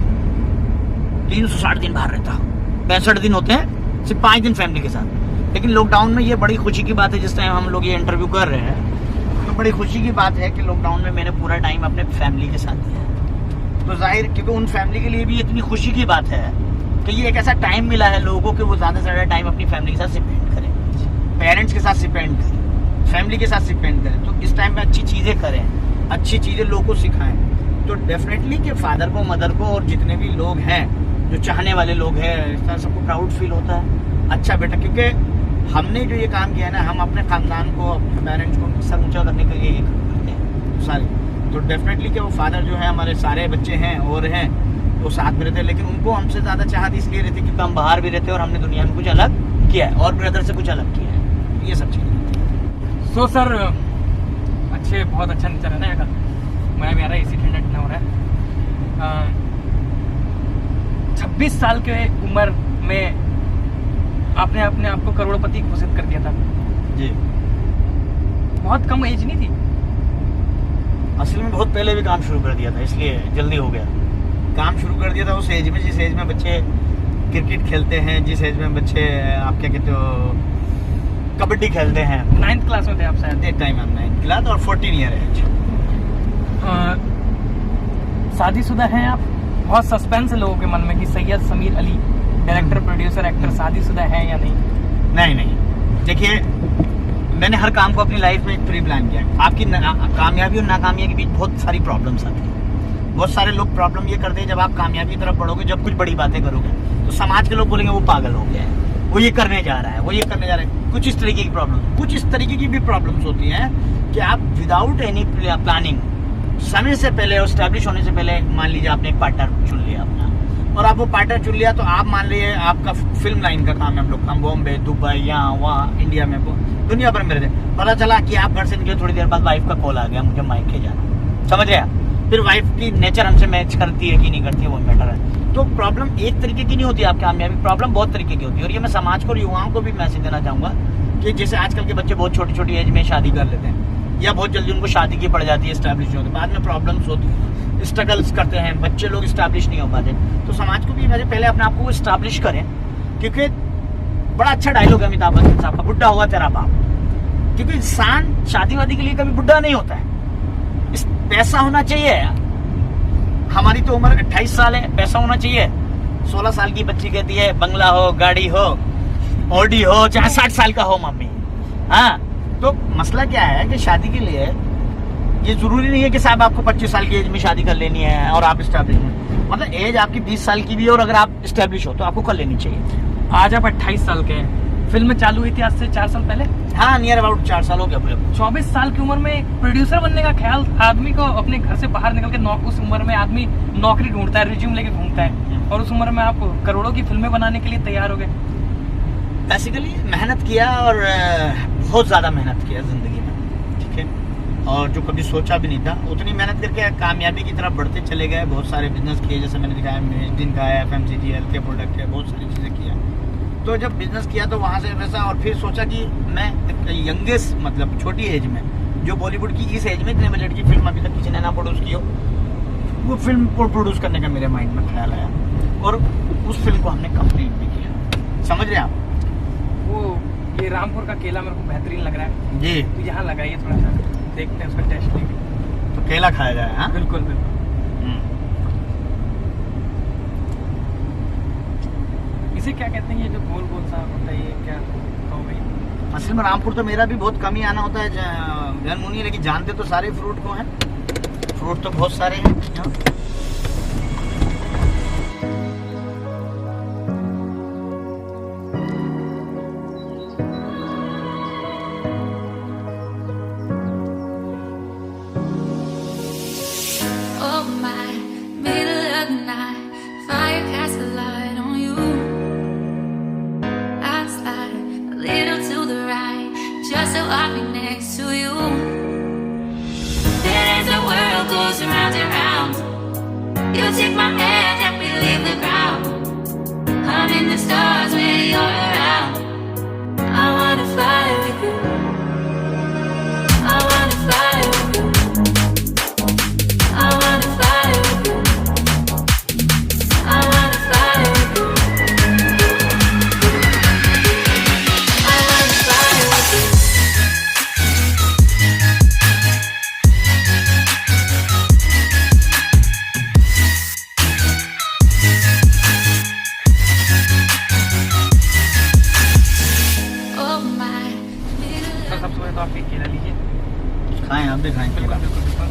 360 दिन बाहर रहता हूँ। 65 दिन होते हैं, सिर्फ 5 दिन फैमिली के साथ। लेकिन लॉकडाउन में ये बड़ी खुशी की बात है, जिस टाइम हम लोग ये इंटरव्यू कर रहे हैं, तो बड़ी खुशी की बात है कि लॉकडाउन में मैंने पूरा टाइम अपने फैमिली के साथ दिया है। तो जाहिर, क्योंकि उन फैमिली के लिए भी इतनी खुशी की बात है कि ये एक ऐसा टाइम मिला है लोगों को कि वो ज़्यादा से ज़्यादा टाइम अपनी फैमिली के साथ स्पेंड करें, पेरेंट्स के साथ स्पेंड करें, फैमिली के साथ स्पेंड करें। तो इस टाइम में अच्छी चीज़ें करें, अच्छी चीज़ें लोगों को सिखाएं। तो डेफिनेटली कि फादर को, मदर को, और जितने भी लोग हैं जो चाहने वाले लोग हैं, इस तरह सबको प्राउड फील होता है। अच्छा बेटा, क्योंकि हमने जो ये काम किया ना, हम अपने ख़ानदान को, अपने पेरेंट्स को सर ऊँचा करने के लिए करते हैं सारे। तो डेफिनेटली कि वो फादर जो है, हमारे सारे बच्चे हैं और हैं, वो साथ में रहते हैं। लेकिन उनको हमसे ज़्यादा चाहत इसलिए रहती है क्योंकि हम बाहर भी रहते हैं और हमने दुनिया में कुछ अलग किया है, और ब्रदर से कुछ अलग किया है। ये सब चीज़ें। सो सर, अच्छे, बहुत अच्छा नेचर है ना यहाँ का। मैं भी आ रहा है, इसी ठंडा ठंडा हो रहा है। 26 साल के उम्र में आपने अपने आप को करोड़पति घोषित कर दिया था जी। बहुत कम एज नहीं थी? असल में बहुत पहले भी काम शुरू कर दिया था, इसलिए जल्दी हो गया। काम शुरू कर दिया था उस एज में, जिस एज में बच्चे क्रिकेट खेलते हैं, जिस एज में बच्चे, आप क्या कहते हो, कबड्डी खेलते हैं। 9th क्लास में थे आप शायद? एक टाइम हम 9th क्लास, और 14 ईयर एज। शादीशुदा हैं आप? बहुत सस्पेंस है लोगों के मन में कि Syed Sameer Ali, director, producer, actor, शादीशुदा है या नहीं? नहीं। देखिए, मैंने हर काम को अपनी लाइफ में प्री प्लान किया। आपकी कामयाबी और नाकामयाबी के बीच बहुत सारी प्रॉब्लम्स आती हैं। बहुत सारे लोग प्रॉब्लम ये करते हैं, जब आप कामयाबी की तरफ बढ़ोगे, जब कुछ बड़ी बातें करोगे, तो समाज के लोग बोलेंगे वो पागल हो गया है, वो ये करने जा रहा है, वो ये करने जा रहा है। कुछ इस तरीके की प्रॉब्लम, कुछ इस तरीके की भी प्रॉब्लम्स होती हैं कि आप विदाउट एनी प्लानिंग, समय से पहले और स्टैब्लिश होने से पहले, मान लीजिए आपने एक पार्टनर चुन लिया अपना, और आप वो पार्टनर चुन लिया, तो आप मान लीजिए आपका फिल्म लाइन का काम है, हम लोग काम बॉम्बे, दुबई, यहाँ वहाँ, इंडिया में, दुनिया भर में रहते। पता चला कि आप घर से निकले, थोड़ी देर बाद वाइफ का कॉल आ गया, मुझे मायके जाना। समझ गया? फिर वाइफ की नेचर हमसे मैच करती है कि नहीं करती है, वो मैटर है। तो प्रॉब्लम एक तरीके की नहीं होती आपकी कामयाबी, प्रॉब्लम बहुत तरीके की होती है। और ये मैं समाज को और युवाओं को भी मैसेज देना चाहूँगा कि जैसे आजकल के बच्चे बहुत छोटी छोटी एज में शादी कर लेते हैं, या बहुत जल्दी उनको शादी की पड़ जाती है, स्टैब्लिश होती है, बाद में प्रॉब्लम्स होती है, स्ट्रगल्स करते हैं बच्चे लोग, स्टैब्लिश नहीं हो पाते। तो समाज को भी पहले अपने आप को स्टैब्लिश करें, क्योंकि बड़ा अच्छा डायलॉग है अमिताभ बच्चन साहब का, बुढ़ा हुआ तेरा बाप। क्योंकि इंसान शादी वादी के लिए कभी बुढ़ा नहीं होता है। पैसा होना चाहिए। हमारी तो उम्र 28 साल है, पैसा होना चाहिए। 16 साल की बच्ची कहती है बंगला हो, गाड़ी हो, ऑडी हो, चाहे 60 साल का हो मम्मी। हाँ, तो मसला क्या है कि शादी के लिए ये जरूरी नहीं है कि साहब आपको 25 साल की एज में शादी कर लेनी है और आप स्टैब्लिश हो। मतलब एज आपकी 20 साल की भी है, और अगर आप स्टैब्लिश हो तो आपको कर लेनी चाहिए। आज आप 28 साल के हैं, फिल्म चालू हुई थी आज से 4 साल पहले। हाँ, नियर अबाउट 4 साल हो गया पूरे। 24 साल की उम्र में प्रोड्यूसर बनने का ख्याल आदमी को, अपने घर से बाहर निकल के उस उम्र में आदमी नौकरी ढूंढता है, रिज्यूम लेके घूमता है, और उस उम्र में आप करोड़ों की फिल्में बनाने के लिए तैयार हो गए। बेसिकली मेहनत किया, और बहुत ज़्यादा मेहनत किया ज़िंदगी में, ठीक है, और जो कभी सोचा भी नहीं था, उतनी मेहनत करके कामयाबी की तरफ बढ़ते चले गए। बहुत सारे बिजनेस किए, जैसे मैंने दिखाया, मेजदिन का है, FMCG के प्रोडक्ट है, बहुत सारी चीज़ें किया। तो जब बिजनेस किया तो वहाँ से वैसा, और फिर सोचा कि मैं यंगेस्ट, मतलब छोटी एज में, जो बॉलीवुड की इस एज में इतने बजट की फिल्म अभी तक किसी ने ना प्रोड्यूस की हो, वो फिल्म को प्रोड्यूस करने का मेरे माइंड में ख्याल आया, और उस फिल्म को हमने कंप्लीट भी किया। समझ रहे हैं आप? वो ये रामपुर का केला मेरे को बेहतरीन लग रहा है जी, तो यहाँ लगाइए, थोड़ा सा देखते हैं उसका टेस्ट लेके। तो केला खाया जाए। हाँ, बिल्कुल बिल्कुल। इसे क्या कहते हैं, ये जो गोल गोल सा होता है, ये क्या हो गई? असल में रामपुर तो मेरा भी बहुत कम ही आना होता है जनमुनी, लेकिन जानते तो सारे फ्रूट को हैं। फ्रूट तो बहुत सारे हैं यहाँ। Oh my, middle of the night, fire casts a light on you. I slide a little to the right, just so I be next to you. Then as the world goes round and round, you take my hand and we leave the ground. I'm in the stars when you're around. I wanna fly with you. I wanna fly with you. I wanna fly with you. I wanna fly with you. I wanna fly with you. Oh my, तो सबसे पहले तो आप एक केला लीजिए। खाएं, आप भी खाएं केला। बिल्कुल बिल्कुल बिल्कुल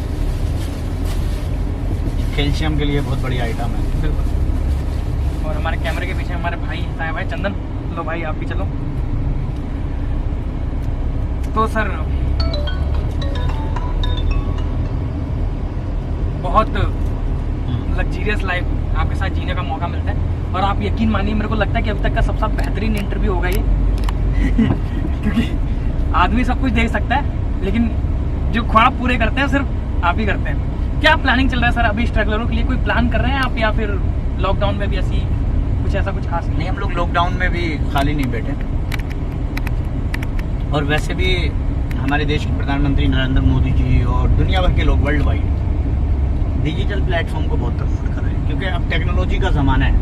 कैल्शियम के लिए बहुत बड़ी आइटम है। बिल्कुल। और हमारे कैमरे के पीछे हमारे भाई साहब है चंदन, लो भाई आप भी चलो। तो सर बहुत लग्जीरियस लाइफ आपके साथ जीने का मौका मिलता है, और आप यकीन मानिए मेरे को लगता है कि अभी तक का सबसे बेहतरीन इंटरव्यू होगा ये क्योंकि आदमी सब कुछ देख सकता है, लेकिन जो ख्वाब पूरे करते हैं सिर्फ आप ही करते हैं। क्या प्लानिंग चल रहा है सर अभी स्ट्रगलरों के लिए? कोई प्लान कर रहे हैं आप, या फिर लॉकडाउन में भी ऐसी कुछ ऐसा कुछ खास नहीं, हम लोग लॉकडाउन में भी खाली नहीं बैठे, और वैसे भी हमारे देश के प्रधानमंत्री नरेंद्र मोदी जी और दुनिया भर के लोग वर्ल्ड वाइड डिजिटल प्लेटफॉर्म को बहुत प्रमोट कर रहे हैं, क्योंकि अब टेक्नोलॉजी का ज़माना है।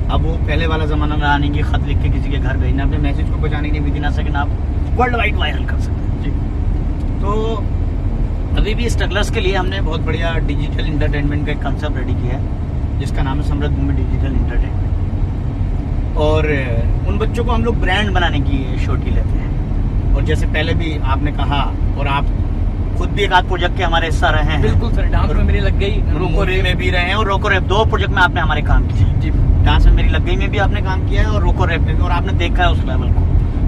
अब वो पहले वाला ज़माना रहा नहीं कि खत लिख के किसी के घर भेजना, अपने मैसेज को पहुँचाने के लिए विदिन अ सेकंड आप वर्ल्ड वाइड वायरल कर सकते हैं जी। तो अभी भी स्ट्रगलर्स के लिए हमने बहुत बढ़िया डिजिटल इंटरटेनमेंट का एक कंसेप्ट रेडी किया है, जिसका नाम है समृद्ध भूमि डिजिटल इंटरटेनमेंट। और उन बच्चों को हम लोग ब्रांड बनाने की शोटी लेते हैं, और जैसे पहले भी आपने कहा, और आप खुद भी एक आध प्रोजेक्ट के हमारे हिस्सा रहे हैं। बिल्कुल सर, डांस में मेरी लग गई, रोको रे में भी रहे हैं, और रोको रेप 2 प्रोजेक्ट में आपने हमारे काम किए जी। डांस में मेरी लग गई में भी आपने काम किया है, और रोको रेप में भी, और आपने देखा है उस लेवल को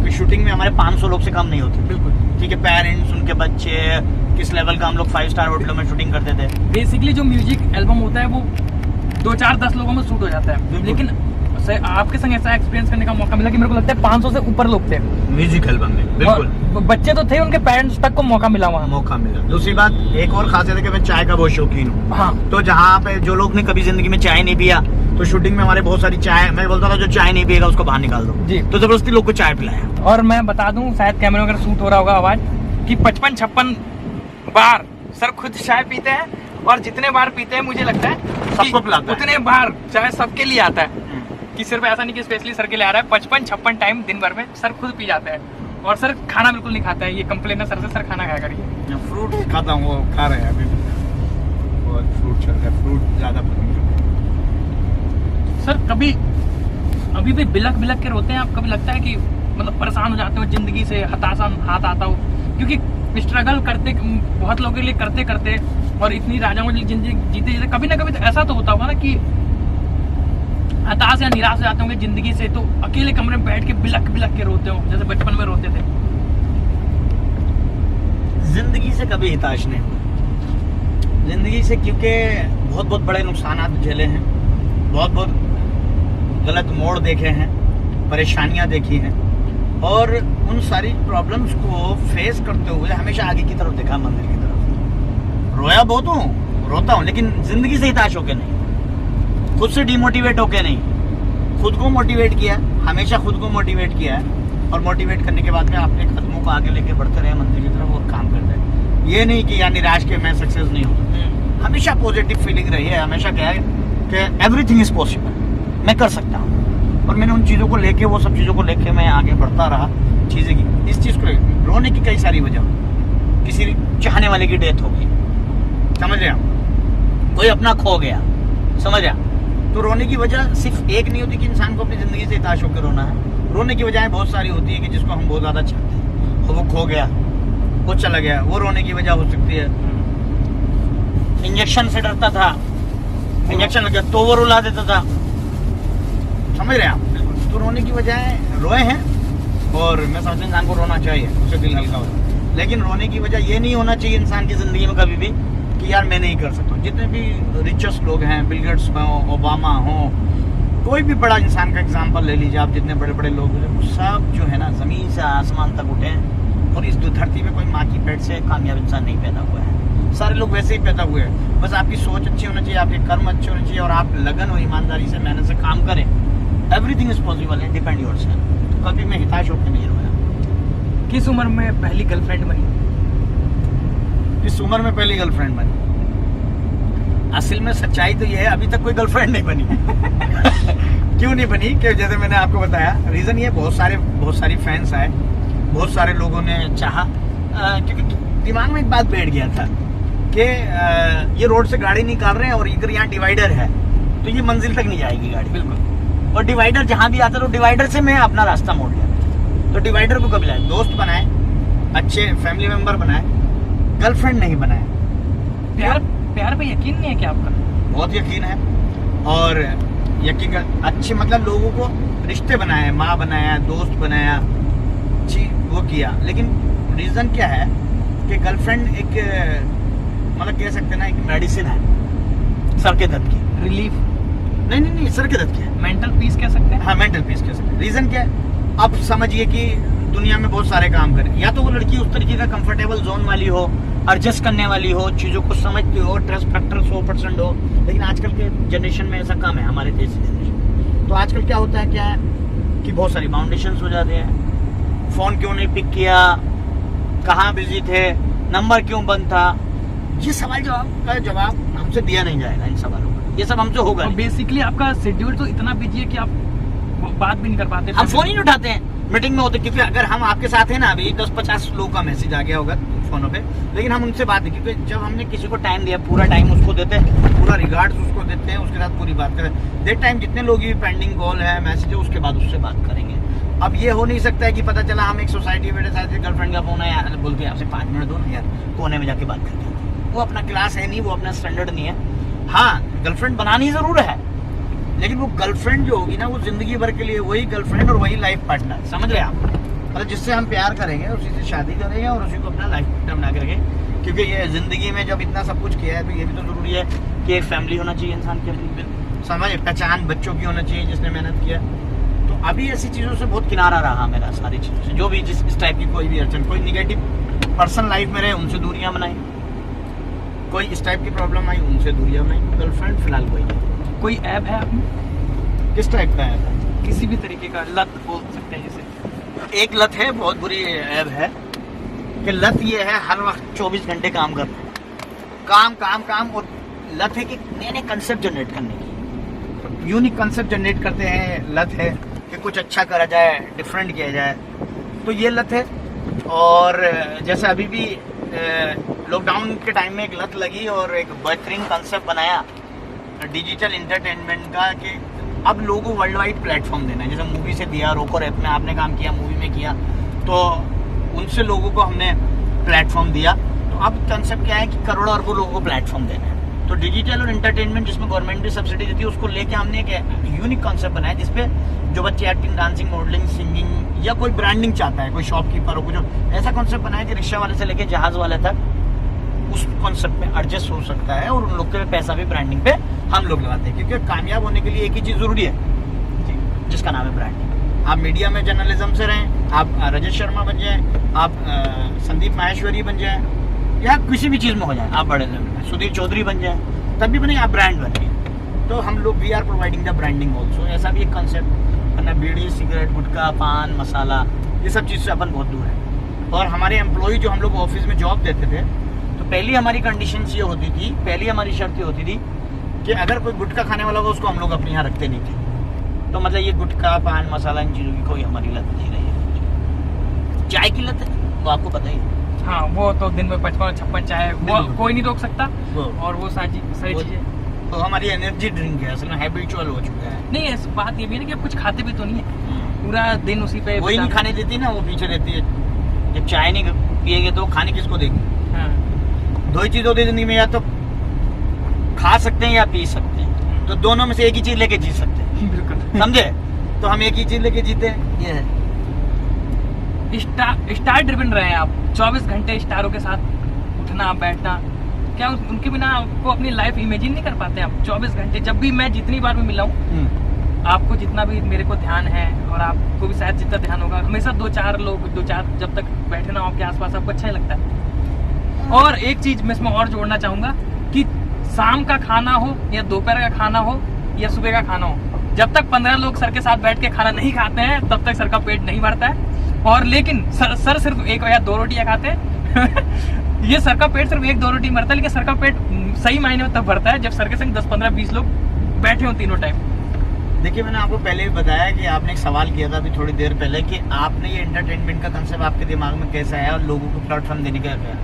कि शूटिंग में हमारे 500 लोग से कम नहीं होते। बिल्कुल ठीक है, पेरेंट्स, उनके बच्चे, किस लेवल का हम लोग 5 स्टार होटलों में शूटिंग करते थे। बेसिकली जो म्यूजिक एल्बम होता है वो 2 4 10 लोगों में शूट हो जाता है, लेकिन आपके संग ऐसा एक्सपीरियंस करने का मौका मिला कि मेरे को लगता है 500 से ऊपर लोग थे म्यूजिक एल्बम में। बिल्कुल, और बच्चे तो थे, उनके पेरेंट्स तक को मौका मिला वहाँ। मौका मिला। दूसरी बात, एक और खासियत है कि मैं चाय का बहुत शौकीन हूँ। हाँ, तो जहाँ पे जो लोग ने कभी जिंदगी में चाय नहीं पिया, तो शूटिंग में हमारे बहुत सारी चाय, मैं बोलता था जो चाय नहीं पिएगा उसको बाहर निकाल दो जी। तो जबरदस्ती लोग को चाय पिलाया। और मैं बता दूं, शायद कैमरे वगैरह शूट हो रहा होगा आवाज, कि 55-56 बार सर खुद चाय पीते हैं, और जितने बार पीते हैं मुझे लगता है सबको पिलाता है। उतने बार चाय सबके लिए आता है, कि सिर्फ ऐसा नहीं कि स्पेशली सर के लिए आ रहा है। 55-56 टाइम दिन भर में सर खुद पी जाते हैं, और सर खाना बिल्कुल नहीं खाते हैं। ये कंप्लेन है सर से, सर खाना खाया करिए। फ्रूट खाता हूँ, वो खा रहे हैं अभी बहुत फ्रूट चल रहा है, फ्रूट ज्यादा पसंद है। सर कभी अभी भी बिलक बिलक के रोते हैं आप? कभी लगता है कि मतलब परेशान हो जाते हो जिंदगी से, हताशा हाथ आता हो? क्योंकि स्ट्रगल करते बहुत लोगों के लिए करते करते, और इतनी राजाओं की जिंदगी जीते जीते, कभी ना कभी तो ऐसा तो होता होगा ना कि हताश या निराश हो जाते होंगे जिंदगी से, तो अकेले कमरे में बैठ के बिलक बिलक के रोते हो जैसे बचपन में रोते थे? जिंदगी से कभी हताश नहीं हुआ, जिंदगी से, क्योंकि बहुत बहुत बड़े नुकसान झेले हैं, बहुत बहुत गलत मोड़ देखे हैं, परेशानियां देखी हैं, और उन सारी प्रॉब्लम्स को फेस करते हुए हमेशा आगे की तरफ देखा, मंदिर की तरफ। रोया बहुत हूँ, रोता हूँ, लेकिन जिंदगी से हताश होके नहीं, खुद से डिमोटिवेट होके नहीं, खुद को मोटिवेट किया, हमेशा खुद को मोटिवेट किया है, और मोटिवेट करने के बाद में अपने कदमों को आगे लेके बढ़ते रहे मंदिर की तरफ और काम करते हैं। ये नहीं कि यार निराश के मैं सक्सेस नहीं हो सकता, हमेशा पॉजिटिव फीलिंग रही है, हमेशा क्या है कि एवरीथिंग इज पॉसिबल, मैं कर सकता हूँ। और मैंने उन चीज़ों को लेके, वो सब चीज़ों को लेके मैं आगे बढ़ता रहा। चीज़ें की इस चीज़ को रोने की कई सारी वजह, किसी चाहने वाले की डेथ हो गई, समझ रहे हो, कोई अपना खो गया, समझ रहे, तो रोने की वजह सिर्फ एक नहीं होती कि इंसान को अपनी ज़िंदगी से हताश होकर रोना है। रोने की वजह बहुत सारी होती है कि जिसको हम बहुत ज़्यादा चाहते हैं और वो खो गया, वो चला गया, वो रोने की वजह हो सकती है। इंजेक्शन से डरता था, इंजेक्शन लग गया तो वो रुला देता था, समझ रहे हैं आप? तो रोने की वजह रोए हैं, और मैं समझता हूँ इंसान को रोना चाहिए, उससे दिल हल्का हो। लेकिन रोने की वजह ये नहीं होना चाहिए इंसान की ज़िंदगी में कभी भी कि यार मैं नहीं कर सकता। जितने भी रिचेस्ट लोग हैं, बिल गेट्स हो, ओबामा हो, कोई भी बड़ा इंसान का एग्जांपल ले लीजिए आप, जितने बड़े बड़े लोग हैं, वो सब जो है ना ज़मीन से आसमान तक उठे हैं, और इस धरती पे कोई माँ की पेट से कामयाब इंसान नहीं पैदा हुआ है। सारे लोग वैसे ही पैदा हुए हैं, बस आपकी सोच अच्छी होनी चाहिए, आपके कर्म अच्छे होने चाहिए, और आप लगन और ईमानदारी से मेहनत से काम करें। एवरीथिंग इज पॉसिबल है, डिपेंड योरसेल्फ। तो कभी मैं हताश होकर नहीं रोया। किस उम्र में पहली गर्लफ्रेंड बनी? किस उम्र में पहली गर्लफ्रेंड बनी? असल में सच्चाई तो ये है, अभी तक कोई गर्लफ्रेंड नहीं बनी। क्यों नहीं बनी? कि जैसे मैंने आपको बताया, रीजन ये बहुत सारी फैंस आए, बहुत सारे लोगों ने चाहा, क्योंकि दिमाग में एक बात बैठ गया था कि ये रोड से गाड़ी निकाल रहे हैं और इधर यहाँ डिवाइडर है, तो ये मंजिल तक नहीं जाएगी गाड़ी। बिल्कुल। और डिवाइडर जहाँ भी आता तो डिवाइडर से मैं अपना रास्ता मोड़ लिया। तो डिवाइडर को कभी लाए, दोस्त बनाए, अच्छे फैमिली मेंबर बनाए, गर्लफ्रेंड नहीं बनाए। प्यार पे यकीन नहीं है क्या आपका? बहुत यकीन है, और यकीन अच्छे मतलब लोगों को रिश्ते बनाए, माँ बनाया, दोस्त बनाया, वो किया। लेकिन रीज़न क्या है कि गर्लफ्रेंड एक मतलब कह सकते ना एक मेडिसिन है सर के दर्द की, रिलीफ नहीं सर के दर्द की है, मेंटल पीस कह सकते हैं। हाँ मेंटल पीस कह सकते हैं। रीज़न क्या है? अब समझिए कि दुनिया में बहुत सारे काम करें, या तो वो लड़की उस तरीके का कंफर्टेबल जोन वाली हो, एडजस्ट करने वाली हो, चीज़ों को समझती हो, ट्रस्ट फैक्टर 100% हो। लेकिन आजकल के जनरेशन में ऐसा कम है, हमारे देश की जनरेशन। तो आजकल क्या होता है, क्या है कि बहुत सारी बाउंडेशंस हो जाते हैं। फ़ोन क्यों नहीं पिक किया, कहाँ बिजी थे, नंबर क्यों बंद था, ये सवाल जवाब हमसे दिया नहीं जाएगा इन सवालों का, ये सब हमसे होगा। बेसिकली आपका शेड्यूल तो इतना बिजी है कि आप बात भी नहीं कर पाते। हम फोन ही नहीं उठाते हैं, मीटिंग में होते, क्योंकि अगर हम आपके साथ हैं ना, अभी 10-50 लोगों का मैसेज आ गया होगा फोनों पे, लेकिन हम उनसे बात नहीं, क्योंकि जब हमने किसी को टाइम दिया, पूरा टाइम उसको देते हैं, पूरा रिगार्ड्स उसको देते हैं, उसके साथ पूरी बात करें। डेट टाइम जितने लोग भी पेंडिंग कॉल है, मैसेज है, उसके बाद उससे बात करेंगे। अब ये हो नहीं सकता है कि पता चला हम एक सोसाइटी में बैठे, साथ गर्लफ्रेंड का फोन है, बोलते हैं आपसे 5 मिनट दो ना यार, कोने में जाके बात करते हैं। वो अपना क्लास है नहीं, वो अपना स्टैंडर्ड नहीं है। हाँ, गर्लफ्रेंड बनानी जरूर है, लेकिन वो गर्लफ्रेंड जो होगी ना, वो जिंदगी भर के लिए वही गर्लफ्रेंड और वही लाइफ पार्टनर, समझ रहे हैं आप? मतलब जिससे हम प्यार करेंगे, उसी से शादी करेंगे और उसी को अपना लाइफ पार्टनर बना के रखेंगे। क्योंकि ये जिंदगी में जब इतना सब कुछ किया है, तो ये भी तो जरूरी है कि एक फैमिली होना चाहिए इंसान के अपनी, समझ, पहचान बच्चों की होना चाहिए जिसने मेहनत किया। तो अभी ऐसी चीज़ों से बहुत किनारा रहा मेरा, सारी चीज़ों से, जो भी जिस इस टाइप की कोई भी अड़चन, कोई निगेटिव पर्सन लाइफ में रहे, उनसे दूरियाँ बनाई, कोई इस टाइप की प्रॉब्लम आई, उनसे दूरियाँ बनाई। गर्लफ्रेंड फिलहाल कोई नहीं। कोई ऐप है आप में? किस टाइप का ऐप है? किसी भी तरीके का लत बोल सकते हैं जैसे। एक लत है, बहुत बुरी ऐप है कि लत ये है हर वक्त 24 घंटे काम करना, काम काम काम, और लत है कि नए नए कंसेप्ट जनरेट करने की, यूनिक कंसेप्ट जनरेट करते हैं। लत है कि कुछ अच्छा करा जाए, डिफरेंट किया जाए, तो ये लत है। और जैसे अभी भी लॉकडाउन के टाइम में एक लत लगी और एक बेहतरीन कंसेप्ट बनाया डिजिटल इंटरटेनमेंट का, कि अब लोगों को वर्ल्ड वाइड प्लेटफॉर्म देना है। जैसे मूवी से दिया, रोको ऐप में आपने काम किया, मूवी में किया, तो उनसे लोगों को हमने प्लेटफॉर्म दिया। तो अब कंसेप्ट क्या है कि करोड़ों अरबों लोगों को प्लेटफॉर्म देना है। तो डिजिटल और एंटरटेनमेंट जिसमें गवर्नमेंट भी सब्सिडी देती है उसको लेके हमने एक यूनिक कॉन्सेप्ट बनाया जिसपे जो बच्चे एक्टिंग, डांसिंग, मॉडलिंग, सिंगिंग या कोई ब्रांडिंग चाहता है, कोई शॉपकीपर हो, कुछ ऐसा कॉन्सेप्ट बनाया कि रिक्शा वाले से लेके जहाज वाले तक उस कॉन्सेप्ट में एडजस्ट हो सकता है और उन लोग के पैसा भी ब्रांडिंग पे हम लोग लगाते हैं, क्योंकि कामयाब होने के लिए एक ही चीज जरूरी है जिसका नाम है ब्रांडिंग। आप मीडिया में जर्नलिज्म से रहें, आप रजत शर्मा बन जाएं, आप संदीप माहेश्वरी बन जाएं, या किसी भी चीज में हो जाए, आप बड़े लेवल में सुधीर चौधरी बन जाए, तब भी बने आप ब्रांड बने। तो हम लोग we are providing the branding also, ऐसा भी एक कंसेप्ट है ना। बीड़ी, सिगरेट, गुटखा, पान मसाला, ये सब चीज़ से अपन बहुत दूर है। और हमारे एम्प्लॉय जो हम लोग ऑफिस में जॉब देते थे, तो पहली हमारी कंडीशन ये होती थी, पहली हमारी शर्त ये होती थी कि अगर कोई गुटखा खाने वाला होगा उसको हम लोग अपने यहाँ रखते नहीं थे। तो मतलब ये गुटखा, पान मसाला, इन चीज़ों की कोई हमारी लत नहीं रही है। चाय की लत है वो आपको पता ही है। हाँ, वो तो दिन में 55-56 चाय वो कोई नहीं रोक सकता। वो। और वो सारी चीजें तो हमारी एनर्जी ड्रिंक है, असल में हैबिचुअल हो चुका है। नहीं, इस बात ये भी है ना कि आप कुछ खाते भी तो नहीं है, पूरा दिन उसी पे वही नहीं खाने देती ना, वो पीछे रहती है। जब चाय नहीं पिएंगे तो खाने किसको देंगे? हाँ। दो ही चीज होती है जिंदगी में, या तो खा सकते हैं या पी सकते हैं, तो दोनों में से एक ही चीज लेके जी सकते हैं। बिल्कुल समझे? तो हम एक ही चीज लेके जीते हैं, ये है। स्टार ड्रिवन रहे हैं आप, 24 घंटे स्टारों के साथ उठना बैठना, क्या उनके बिना आपको अपनी लाइफ इमेजिन नहीं कर पाते आप? 24 घंटे, जब भी मैं जितनी बार भी मिला हूँ, आपको जितना भी मेरे को ध्यान है और आपको भी शायद जितना ध्यान होगा, हमेशा 2-4 लोग जब तक बैठे ना हो आपके आसपास, आपको अच्छा ही लगता है। और एक चीज मैं इसमें और जोड़ना चाहूंगा कि शाम का खाना हो या दोपहर का खाना हो या सुबह का खाना हो, जब तक 15 लोग सर के साथ बैठ के खाना नहीं खाते हैं तब तक सर का पेट नहीं भरता है। और लेकिन सर सिर्फ 1 या 2 रोटियां खाते हैं ये सर का पेट सिर्फ 1-2 रोटी भरता है, लेकिन सर का पेट सही मायने में तब भरता है जब सर के संग 10-15-20 लोग बैठे हो तीनों टाइम। देखिए, मैंने आपको पहले भी बताया कि आपने एक सवाल किया था अभी थोड़ी देर पहले कि आपने ये एंटरटेनमेंट का कंसेप्ट आपके दिमाग में कैसे आया और लोगों को प्लेटफॉर्म देने का क्या।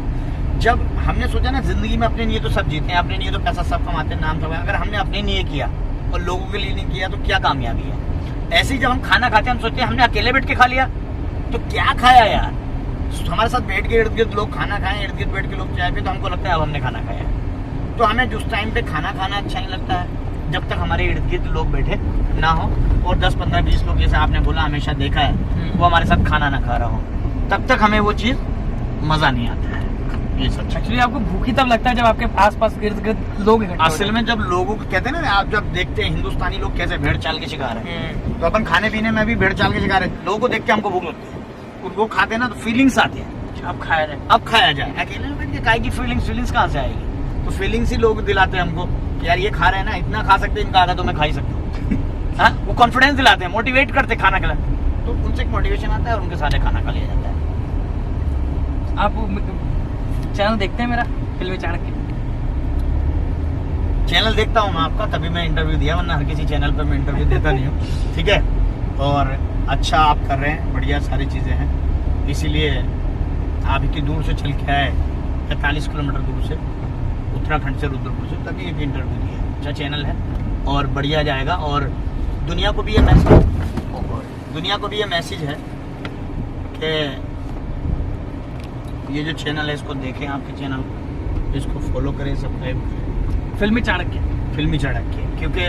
जब हमने सोचा ना जिंदगी में अपने लिए तो सब जीते हैं, अपने लिए तो पैसा सब कमाते हैं, नाम सब है, अगर हमने अपने लिए किया और लोगों के लिए नहीं किया तो क्या कामयाबी है? ऐसे ही जब हम खाना खाते हैं हम सोचते हैं हमने अकेले बैठ के खा लिया तो क्या खाया यार। हमारे साथ बैठ के इर्द गिर्द लोग खाना खाएं, इर्द गिर्द बैठ के लोग चाय पे, तो हमको लगता है अब हमने खाना खाया। तो हमें जिस टाइम पे खाना खाना अच्छा नहीं लगता है जब तक हमारे इर्द गिर्द लोग बैठे ना हो और 10-15-20 लोग, जैसे आपने बोला हमेशा देखा है, वो हमारे साथ खाना ना खा रहा हो, तब तक हमें वो चीज़ मज़ा नहीं आता है। ये सच। एक्चुअली आपको भूखी तब लगता है जब आपके आसपास इर्द गिर्द लोग इकट्ठे हो असल में जब लोगों को कहते हैं ना, आप जब देखते हैं हिंदुस्तानी लोग कैसे भेड़ चाल के शिकार है, तो अपन खाने पीने में भी भेड़ चाल के शिकार है। लोगों को देख के हमको भूख लगती है, उनको खाते हैं ना तो फीलिंग्स आती है, अब खाया जाए, अब खाया जाए। अकेले में बैठ के काय की फीलिंग्स कहाँ से आएगी? तो फीलिंग्स ही लोग दिलाते हैं हमको कि यार ये खा रहे हैं ना, इतना खा सकते हैं, इनका आधा तो मैं खा ही सकता हूँ। हाँ, वो कॉन्फिडेंस दिलाते हैं, मोटिवेट करते खाना खिला, तो उनसे एक मोटिवेशन आता है और उनके साथ खाना खा लिया जाता है। आप चैनल देखते हैं मेरा फिल्मी चाणक्य? चैनल देखता हूँ मैं आपका, तभी मैं इंटरव्यू दिया, वरना हर किसी चैनल पर मैं इंटरव्यू देता नहीं हूँ। ठीक है, और अच्छा आप कर रहे हैं, बढ़िया सारी चीज़ें हैं, इसीलिए आप इतनी दूर से चल के आए, 45 किलोमीटर दूर से, उत्तराखंड से, रुद्रपुर से, तभी एक इंटरव्यू दिया। अच्छा चैनल है और बढ़िया जाएगा, और दुनिया को भी ये मैसेज है कि ये जो चैनल है इसको देखें, आपके चैनल को, इसको फॉलो करें, सब्सक्राइब करें, फिल्मी चाणक्य, क्योंकि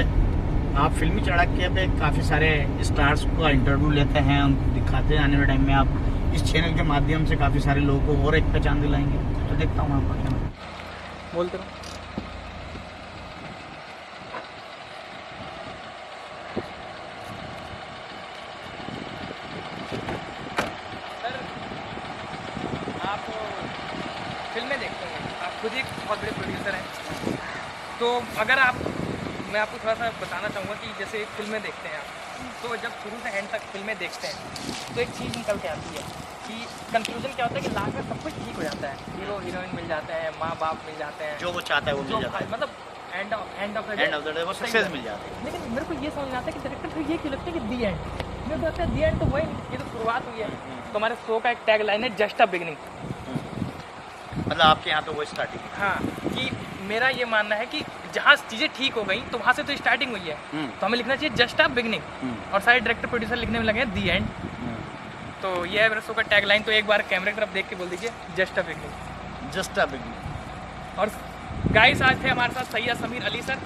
आप फिल्मी चाणक्य पे काफ़ी सारे स्टार्स का इंटरव्यू लेते हैं, उनको दिखाते हैं। आने वाले टाइम में आप इस चैनल के माध्यम से काफ़ी सारे लोगों को और एक पहचान दिलाएंगे। तो देखता हूँ आपका चैनल, बोलते रहो। आप फिल्में देखते हैं, आप खुद एक बहुत बड़े प्रोड्यूसर हैं, तो अगर मैं आपको थोड़ा सा बताना चाहूँगा कि जैसे फिल्में देखते हैं आप, तो जब शुरू से एंड तक फिल्में देखते हैं तो एक चीज़ निकल के आती है कि कंक्लूजन क्या होता है कि लास्ट में सब कुछ ठीक हो जाता है, हीरो हीरोइन मिल जाते हैं, माँ बाप मिल जाते हैं, जो वो चाहता है वो मिल जाता है, मतलब एंड ऑफ द डे वो सक्सेस मिल जाती है। लेकिन मेरे को ये समझ में आता है कि डायरेक्टर को ये क्यों लगता है कि दी एंड, मेरे को लगता है दी एंड तो वही, ये तो शुरुआत हुई है। तो हमारे शो का एक टैग लाइन है, जस्ट अ बिगिनिंग। मतलब आपके यहाँ तो वो स्टार्टिंग है। हाँ, कि मेरा ये मानना है कि जहाँ चीज़ें ठीक हो गई तो वहाँ से तो स्टार्टिंग हुई है, तो हमें लिखना चाहिए जस्ट अ बिगिनिंग, और सारे डायरेक्टर प्रोड्यूसर लिखने में लगे हैं दी एंड। तो ये है मेरे शो का टैग लाइन। तो एक बार कैमरे की तरफ देख के बोल दीजिए, just a beginning. Just a beginning. और गाइस आज थे हमारे साथ सैयद समीर अली सर,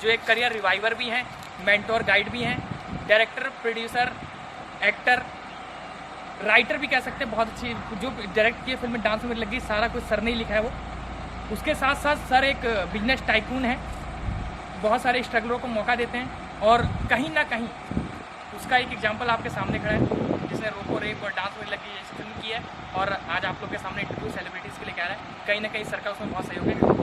जो एक करियर रिवाइवर भी हैं, मेंटोर गाइड भी हैं, डायरेक्टर, प्रोड्यूसर, एक्टर, राइटर भी कह सकते हैं। बहुत अच्छी जो डायरेक्ट किए फिल्म में डांस में लगी, सारा कुछ सर ने ही लिखा है वो। उसके साथ साथ सर एक बिजनेस टाइकून है, बहुत सारे स्ट्रगलरों को मौका देते हैं और कहीं ना कहीं उसका एक एग्जांपल आपके सामने खड़ा है, जिसने रोको रेप और डांस में लगी जैसी फिल्म की है और आज आप लोग के सामने इंटरव्यू सेलिब्रिटीज़ के लिए कह रहा है। कहीं ना कहीं सर का उसमें बहुत सहयोग है।